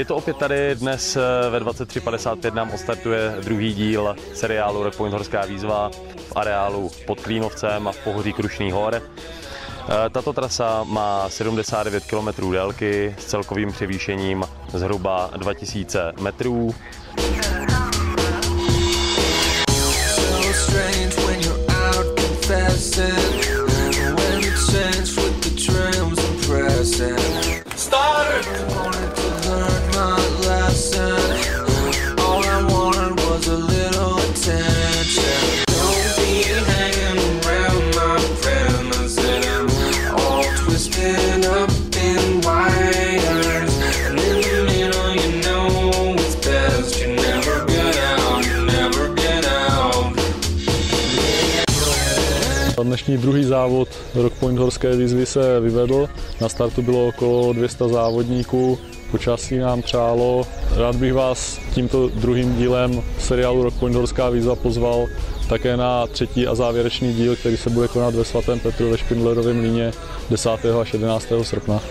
Je to opět tady, dnes ve 23:55 nám odstartuje druhý díl seriálu Rock Point Horská výzva v areálu pod Klínovcem a v pohoří Krušných hor. Tato trasa má 79 km délky s celkovým převýšením zhruba 2000 metrů. Dnešní druhý závod Rock Point Horské výzvy se vyvedl. Na startu bylo okolo 200 závodníků, počasí nám přálo. Rád bych vás tímto druhým dílem seriálu Rock Point Horská výzva pozval také na třetí a závěrečný díl, který se bude konat ve Svatém Petru ve Špindlerově mlýně 10. až 11. srpna.